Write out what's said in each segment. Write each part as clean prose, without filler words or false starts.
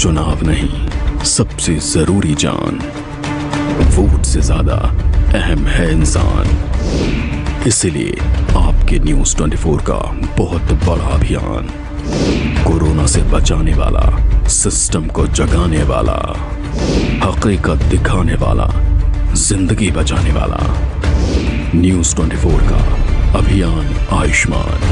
चुनाव नहीं, सबसे जरूरी जान। वोट से ज्यादा अहम है इंसान। इसलिए आपके न्यूज़ 24 का बहुत बड़ा अभियान, कोरोना से बचाने वाला, सिस्टम को जगाने वाला, हकीकत दिखाने वाला, जिंदगी बचाने वाला। न्यूज़ 24 का अभियान आयुष्मान।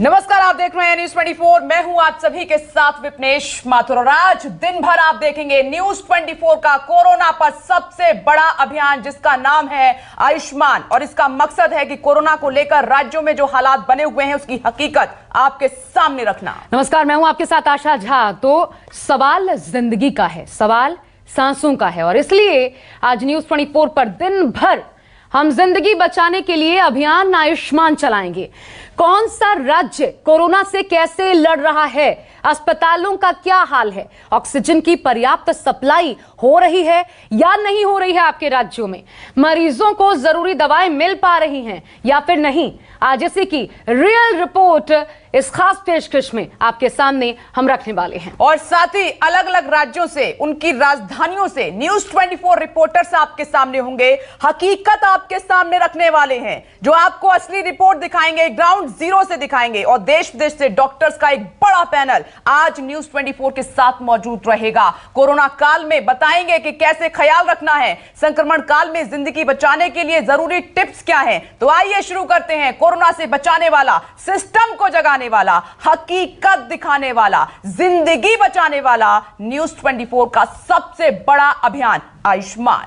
नमस्कार, आप देख रहे हैं न्यूज़ 24। मैं हूं आप सभी के साथ विपनेश माथुर और आज दिन भर आप देखेंगे न्यूज़ 24 का कोरोना पर सबसे बड़ा अभियान जिसका नाम है आयुष्मान। और इसका मकसद है कि कोरोना को लेकर राज्यों में जो हालात बने हुए हैं उसकी हकीकत आपके सामने रखना। नमस्कार, मैं हूं आपके साथ आशा झा। तो सवाल जिंदगी का है, सवाल सांसों का है और इसलिए आज न्यूज़ 24 पर दिन भर हम जिंदगी बचाने के लिए अभियान आयुष्मान चलाएंगे। कौन सा राज्य कोरोना से कैसे लड़ रहा है, अस्पतालों का क्या हाल है, ऑक्सीजन की पर्याप्त सप्लाई हो रही है या नहीं हो रही है आपके राज्यों में, मरीजों को जरूरी दवाएं मिल पा रही हैं या फिर नहीं, आज इसी की रियल रिपोर्ट इस खास पेशकश में आपके सामने हम रखने वाले हैं। और साथ ही अलग अलग राज्यों से, उनकी राजधानियों से न्यूज़ 24 रिपोर्टर्स आपके सामने होंगे, हकीकत आपके सामने रखने वाले हैं, जो आपको असली रिपोर्ट दिखाएंगे, ग्राउंड जीरो से दिखाएंगे। और देश विदेश से डॉक्टर्स का एक बड़ा पैनल आज न्यूज़ 24 के साथ मौजूद रहेगा। कोरोना काल में बताएंगे कि कैसे ख्याल रखना है, संक्रमण काल में जिंदगी बचाने के लिए जरूरी टिप्स क्या हैं। तो आइए शुरू करते हैं। कोरोना से बचाने वाला, सिस्टम को जगाने वाला, हकीकत दिखाने वाला, जिंदगी बचाने वाला न्यूज़ 24 का सबसे बड़ा अभियान आयुष्मान।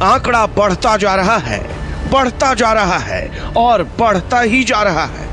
आंकड़ा बढ़ता जा रहा है, बढ़ता जा रहा है और बढ़ता ही जा रहा है।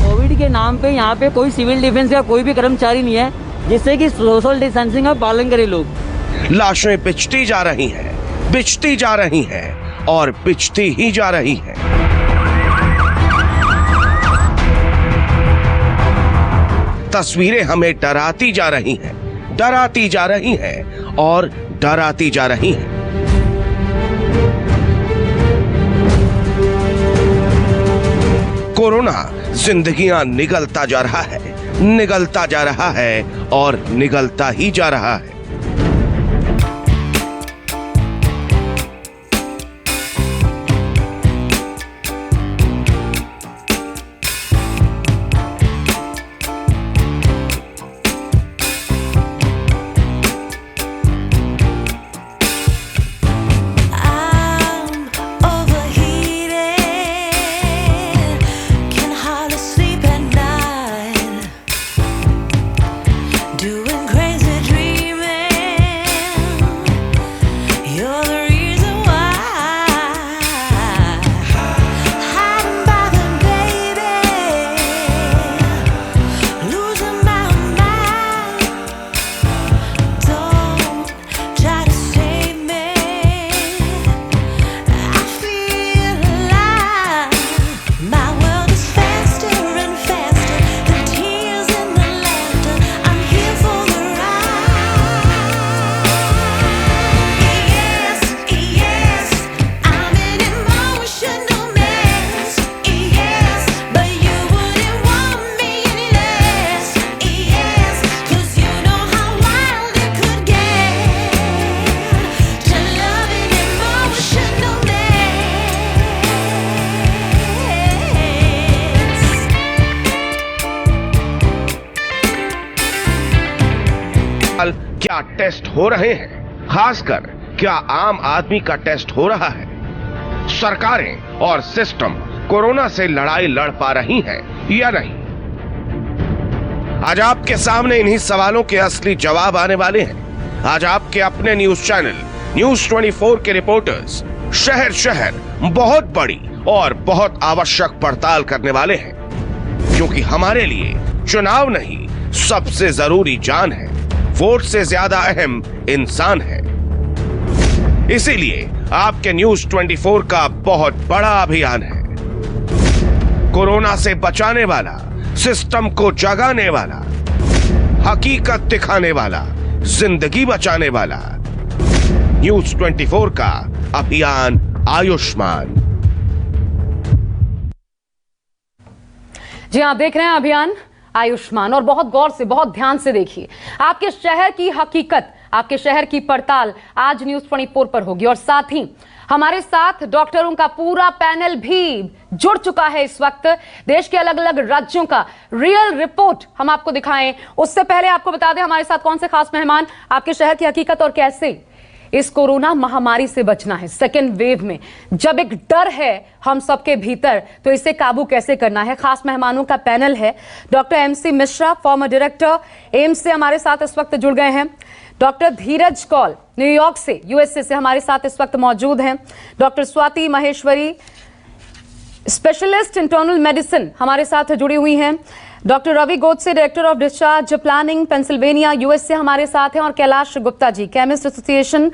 कोविड के नाम पे यहाँ पे कोई सिविल डिफेंस का कोई भी कर्मचारी नहीं है जिससे कि सोशल डिस्टेंसिंग का पालन करें लोग। लाशें बिछती जा रही हैं, बिछती जा रही हैं और पिछती ही जा रही है। तस्वीरें हमें डराती जा रही हैं, डराती जा रही हैं और डराती जा रही हैं। कोरोना जिंदगियां निगलता जा रहा है, निगलता जा रहा है और निगलता ही जा रहा है। क्या टेस्ट हो रहे हैं? खासकर क्या आम आदमी का टेस्ट हो रहा है? सरकारें और सिस्टम कोरोना से लड़ाई लड़ पा रही हैं या नहीं? आज आपके सामने इन्हीं सवालों के असली जवाब आने वाले हैं। आज आपके अपने न्यूज चैनल न्यूज़ 24 के रिपोर्टर्स शहर शहर बहुत बड़ी और बहुत आवश्यक पड़ताल करने वाले हैं, क्योंकि हमारे लिए चुनाव नहीं, सबसे जरूरी जान है, वोट से ज्यादा अहम इंसान है। इसीलिए आपके न्यूज 24 का बहुत बड़ा अभियान है, कोरोना से बचाने वाला, सिस्टम को जगाने वाला, हकीकत दिखाने वाला, जिंदगी बचाने वाला। न्यूज 24 का अभियान आयुष्मान। जी, आप देख रहे हैं अभियान आयुष्मान, और बहुत गौर से, बहुत ध्यान से देखिए। आपके शहर की हकीकत, आपके शहर की पड़ताल आज न्यूज 24 पर होगी, और साथ ही हमारे साथ डॉक्टरों का पूरा पैनल भी जुड़ चुका है। इस वक्त देश के अलग अलग राज्यों का रियल रिपोर्ट हम आपको दिखाएं, उससे पहले आपको बता दें हमारे साथ कौन से खास मेहमान, आपके शहर की हकीकत और कैसे इस कोरोना महामारी से बचना है सेकेंड वेव में। जब एक डर है हम सबके भीतर, तो इसे काबू कैसे करना है। खास मेहमानों का पैनल है। Doctor MC Mishra, former director AIIMS से हमारे साथ इस वक्त जुड़ गए हैं। डॉक्टर धीरज कौल न्यूयॉर्क से, USA से हमारे साथ इस वक्त मौजूद हैं। Doctor Swati Maheshwari, specialist internal medicine, हमारे साथ जुड़ी हुई हैं। Doctor Ravi Godse, director of discharge planning, Pennsylvania, US से हमारे साथ हैं। और Kailash Gupta ji, chemist association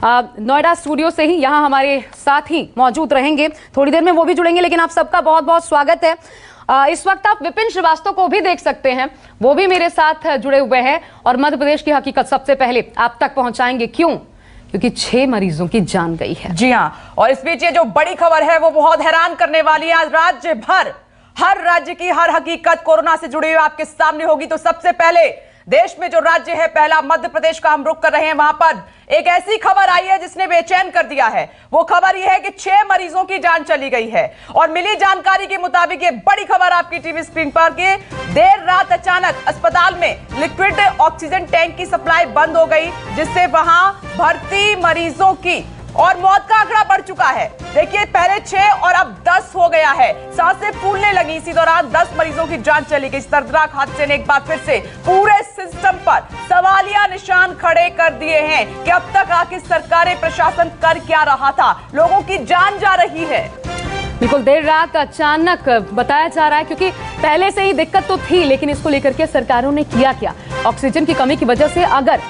Noida studio से ही यहाँ हमारे साथ ही मौजूद रहेंगे। थोड़ी देर में वो भी जुड़ेंगे, लेकिन आप सबका बहुत बहुत स्वागत है। इस वक्त आप विपिन श्रीवास्तव को भी देख सकते हैं, वो भी मेरे साथ जुड़े हुए हैं और मध्य प्रदेश की हकीकत सबसे पहले आप तक पहुंचाएंगे। क्यों? क्योंकि 6 मरीजों की जान गई है। जी हां, और इस बीच ये जो बड़ी खबर है वो बहुत हैरान करने वाली है। आज राज्य भर, हर राज्य की हर हकीकत कोरोना से जुड़ी हुई आपके सामने होगी। तो सबसे पहले देश में जो राज्य है पहला, मध्य प्रदेश का हम रुख कर रहे हैं। वहां पर एक ऐसी खबर आई है जिसने बेचैन कर दिया है। वो खबर यह है कि 6 मरीजों की जान चली गई है, और मिली जानकारी के मुताबिक ये बड़ी खबर आपकी टीवी स्क्रीन पर कि देर रात अचानक अस्पताल में लिक्विड ऑक्सीजन टैंक की सप्लाई बंद हो गई, जिससे वहां भर्ती मरीजों की और मौत का आंकड़ा बढ़ चुका है। देखिए, पहले 6 और अब 10 हो गया है। सांसें फूलने लगी। इसी दौरान 10 मरीजों की जान चली गई। इस दर्दनाक हादसे ने एक बार फिर से पूरे सिस्टम पर सवालिया निशान खड़े कर दिए हैं कि अब तक आखिर सरकारी प्रशासन कर क्या रहा था। लोगों की जान जा रही है। बिल्कुल, देर रात अचानक बताया जा रहा है, क्योंकि पहले से ही दिक्कत तो थी, लेकिन इसको लेकर के सरकारों ने किया क्या। ऑक्सीजन की कमी की वजह से, अगर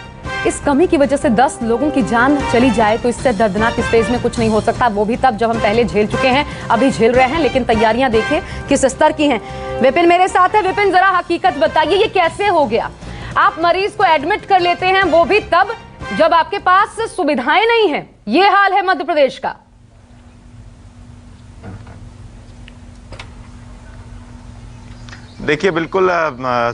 इस कमी की वजह से 10 लोगों की जान चली जाए तो इससे दर्दनाक स्टेज में कुछ नहीं हो सकता। वो भी तब जब हम पहले झेल चुके हैं, अभी झेल रहे हैं, लेकिन तैयारियां देखिए किस स्तर की हैं। विपिन मेरे साथ है। विपिन, जरा हकीकत बताइए, ये कैसे हो गया? आप मरीज को एडमिट कर लेते हैं, वो भी तब जब आपके पास सुविधाएं नहीं है। ये हाल है मध्य प्रदेश का। देखिए, बिल्कुल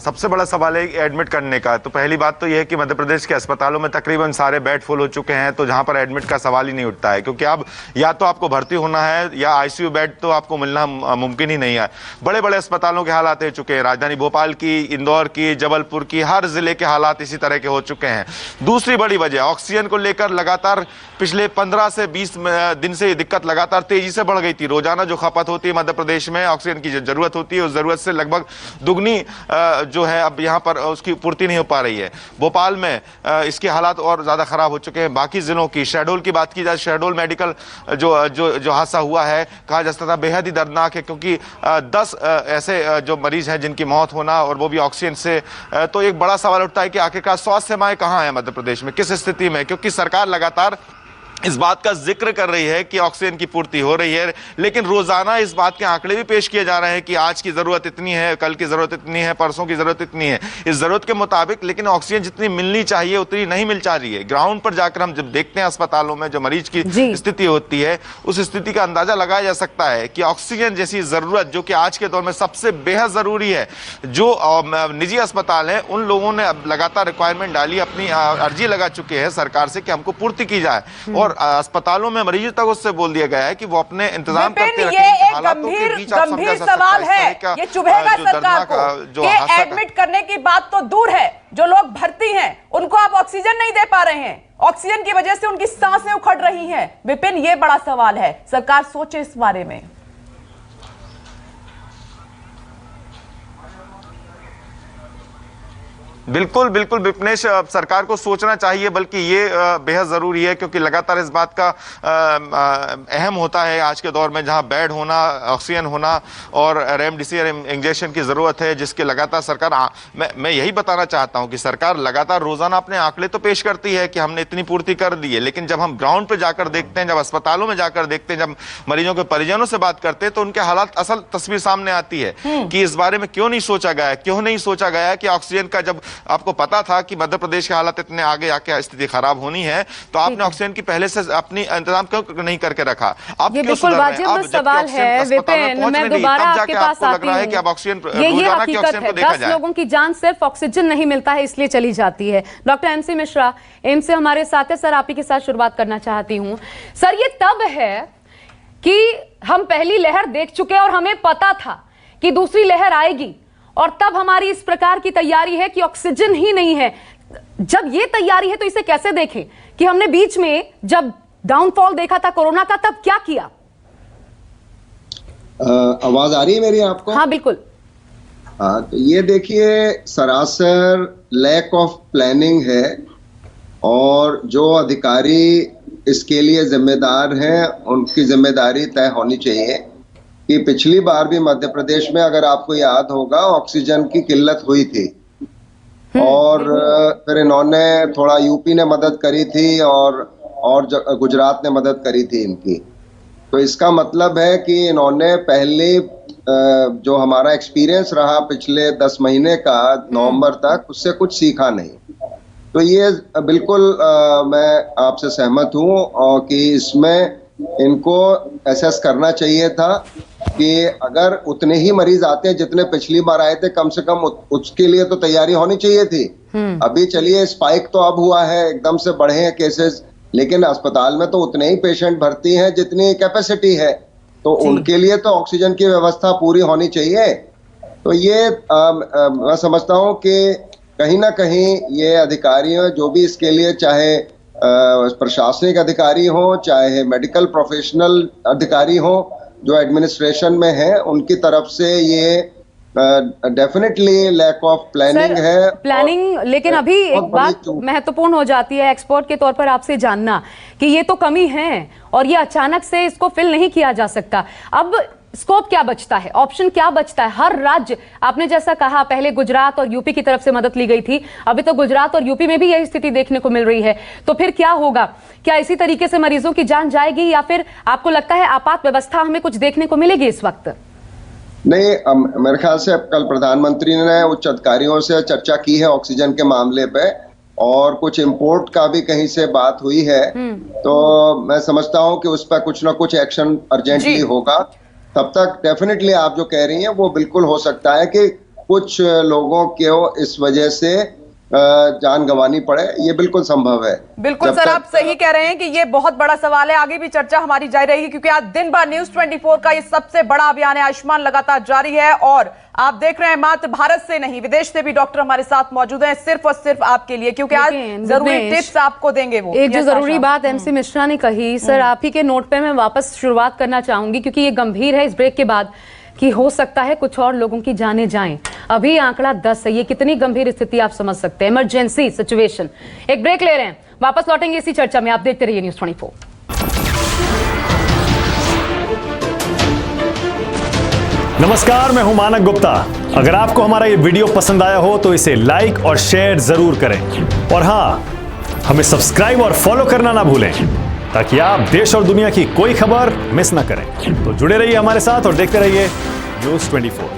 सबसे बड़ा सवाल है एडमिट करने का। तो पहली बात तो यह है कि मध्य प्रदेश के अस्पतालों में तकरीबन सारे बेड फुल हो चुके हैं, तो जहां पर एडमिट का सवाल ही नहीं उठता है, क्योंकि अब या तो आपको भर्ती होना है या ICU बेड तो आपको मिलना मुमकिन ही नहीं है। बड़े बड़े अस्पतालों के हालात हो चुके हैं, राजधानी भोपाल की, इंदौर की, जबलपुर की, हर जिले के हालात इसी तरह के हो चुके हैं। दूसरी बड़ी वजह, ऑक्सीजन को लेकर लगातार पिछले 15 से 20 दिन से ये दिक्कत लगातार तेजी से बढ़ गई थी। रोजाना जो खपत होती है मध्य प्रदेश में, ऑक्सीजन की जो जरूरत होती है, उस जरूरत से लगभग दुगनी जो है अब यहाँ पर उसकी पूर्ति नहीं हो पा रही है। भोपाल में इसके हालात और ज्यादा खराब हो चुके हैं। बाकी जिलों की, शहडोल की बात की जाए, शहडोल मेडिकल जो हादसा हुआ है, कहा जा सकता है बेहद ही दर्दनाक है, क्योंकि 10 ऐसे जो मरीज हैं जिनकी मौत होना, और वो भी ऑक्सीजन से। तो एक बड़ा सवाल उठता है कि आखिरकार स्वास्थ्य सेवाएं कहाँ हैं मध्य प्रदेश में, किस स्थिति में, क्योंकि सरकार लगातार इस बात का जिक्र कर रही है कि ऑक्सीजन की पूर्ति हो रही है, लेकिन रोजाना इस बात के आंकड़े भी पेश किए जा रहे हैं कि आज की जरूरत इतनी है, कल की जरूरत इतनी है, परसों की जरूरत इतनी है। इस जरूरत के मुताबिक लेकिन ऑक्सीजन जितनी मिलनी चाहिए उतनी नहीं मिल पा रही है। ग्राउंड पर जाकर हम जब देखते हैं अस्पतालों में जो मरीज की स्थिति होती है, उस स्थिति का अंदाजा लगाया जा सकता है कि ऑक्सीजन जैसी जरूरत, जो कि आज के दौर में सबसे बेहद जरूरी है, जो निजी अस्पताल है उन लोगों ने अब लगातार रिक्वायरमेंट डाली, अपनी अर्जी लगा चुके हैं सरकार से कि हमको पूर्ति की जाए, और अस्पतालों में मरीजों तक उससे बोल दिया गया है कि वो अपने इंतजाम करते रखें। ये एक गंभीर सवाल है, ये चुभेगा सरकार को कि एडमिट करने की बात तो दूर है, जो लोग भर्ती हैं उनको आप ऑक्सीजन नहीं दे पा रहे हैं, ऑक्सीजन की वजह से उनकी सांसें उखड़ रही हैं। विपिन, ये बड़ा सवाल है, सरकार सोचे इस बारे में। बिल्कुल बिल्कुल विपनेश, सरकार को सोचना चाहिए, बल्कि ये बेहद जरूरी है, क्योंकि लगातार इस बात का अहम होता है आज के दौर में, जहां बेड होना, ऑक्सीजन होना और रेमडेसिविर इंजेक्शन की जरूरत है, जिसके लगातार सरकार मैं यही बताना चाहता हूं कि सरकार लगातार रोजाना अपने आंकड़े तो पेश करती है कि हमने इतनी पूर्ति कर दी है, लेकिन जब हम ग्राउंड पे जाकर देखते हैं, जब अस्पतालों में जाकर देखते हैं, जब मरीजों के परिजनों से बात करते हैं, तो उनके हालात, असल तस्वीर सामने आती है कि इस बारे में क्यों नहीं सोचा गया, क्यों नहीं सोचा गया कि ऑक्सीजन का, जब आपको पता था कि मध्य प्रदेश के हालात इतने आगे आके स्थिति खराब होनी है, तो आपने ऑक्सीजन की पहले से अपनी इंतजाम क्यों नहीं करके रखा? अब ये बिल्कुल वाजिब सवाल है विपिन, मैं दोबारा आपके पास आती हूं। ये हकीकत है, 10 लोगों की जान सिर्फ ऑक्सीजन नहीं मिलता है इसलिए चली जाती है। डॉक्टर एमसी मिश्रा एम्स से हमारे साथ है। सर, आप ही के साथ शुरुआत करना चाहती हूं। सर, ये तब है कि हम पहली लहर देख चुके और हमें पता था कि दूसरी लहर आएगी, और तब हमारी इस प्रकार की तैयारी है कि ऑक्सीजन ही नहीं है। जब ये तैयारी है तो इसे कैसे देखें कि हमने बीच में जब डाउनफॉल देखा था कोरोना का, तब क्या किया? आवाज आ रही है मेरी आपको? हाँ बिल्कुल। हाँ, तो ये देखिए, सरासर लैक ऑफ प्लानिंग है, और जो अधिकारी इसके लिए जिम्मेदार हैं उनकी जिम्मेदारी तय होनी चाहिए कि पिछली बार भी मध्य प्रदेश में, अगर आपको याद होगा, ऑक्सीजन की किल्लत हुई थी, और फिर इन्होंने थोड़ा, यूपी ने मदद करी थी और गुजरात ने मदद करी थी इनकी। तो इसका मतलब है कि इन्होंने पहले जो हमारा एक्सपीरियंस रहा पिछले 10 महीने का नवंबर तक, उससे कुछ सीखा नहीं। तो ये बिल्कुल मैं आपसे सहमत हूँ, और कि इसमें इनको एसेस करना चाहिए था कि अगर उतने ही मरीज आते हैं जितने पिछली बार आए थे, कम से कम उसके लिए तो तैयारी होनी चाहिए थी। अभी चलिए, स्पाइक तो अब हुआ है, एकदम से बढ़े हैं केसेस, लेकिन अस्पताल में तो उतने ही पेशेंट भर्ती हैं जितनी कैपेसिटी है, तो उनके लिए तो ऑक्सीजन की व्यवस्था पूरी होनी चाहिए। तो ये मैं समझता हूँ कि कहीं ना कहीं ये अधिकारी जो भी इसके लिए, चाहे प्रशासनिक अधिकारी हो, चाहे मेडिकल प्रोफेशनल अधिकारी हो जो एडमिनिस्ट्रेशन में है, उनकी तरफ से ये डेफिनेटली लैक ऑफ प्लानिंग है। प्लानिंग, लेकिन अभी एक बात महत्वपूर्ण हो जाती है एक्सपर्ट के तौर पर आपसे जानना कि ये तो कमी है और ये अचानक से इसको फिल नहीं किया जा सकता। अब स्कोप क्या बचता है, ऑप्शन क्या बचता है? हर राज्य, आपने जैसा कहा, पहले गुजरात और यूपी की तरफ से मदद ली गई थी, अभी तो गुजरात और यूपी में भी यही स्थिति देखने को मिल रही है। तो फिर क्या होगा? क्या इसी तरीके से मरीजों की जान जाएगी, या फिर आपको लगता है आपात व्यवस्था हमें कुछ देखने को मिलेगी इस वक्त? नहीं, मेरे ख्याल से कल प्रधानमंत्री ने उच्च अधिकारियों से चर्चा की है ऑक्सीजन के मामले पे, और कुछ इंपोर्ट का भी कहीं से बात हुई है। तो मैं समझता हूं कि उस पर कुछ ना कुछ एक्शन अर्जेंटली होगा। तब तक डेफिनेटली आप जो कह रही हैं वो बिल्कुल हो सकता है कि कुछ लोगों को इस वजह से जान गंवानी पड़े, ये बिल्कुल संभव है। बिल्कुल सर, आप सही कह रहे हैं कि ये बहुत बड़ा सवाल है। आगे भी चर्चा हमारी जारी रहेगी, क्योंकि आज दिन भर न्यूज 24 का ये सबसे बड़ा अभियान है, आयुष्मान लगातार जारी है। और आप देख रहे हैं, मात्र भारत से नहीं, विदेश से भी डॉक्टर हमारे साथ मौजूद हैं, सिर्फ और सिर्फ आपके लिए, क्योंकि आज जरूरी टिप्स आपको देंगे वो। एक जो जरूरी बात एमसी मिश्रा ने कही, सर आप ही के नोट पे मैं वापस शुरुआत करना चाहूंगी, क्योंकि ये गंभीर है इस ब्रेक के बाद कि हो सकता है कुछ और लोगों की जानें जाएं। अभी आंकड़ा 10 है, ये कितनी गंभीर स्थिति आप समझ सकते हैं, इमरजेंसी सिचुएशन। एक ब्रेक ले रहे हैं, वापस लौटेंगे इसी चर्चा में। आप देखते रहिए न्यूज़ 24। नमस्कार, मैं हूं मानक गुप्ता। अगर आपको हमारा ये वीडियो पसंद आया हो तो इसे लाइक और शेयर जरूर करें, और हां, हमें सब्सक्राइब और फॉलो करना ना भूलें, ताकि आप देश और दुनिया की कोई खबर मिस ना करें। तो जुड़े रहिए हमारे साथ और देखते रहिए न्यूज़ 24।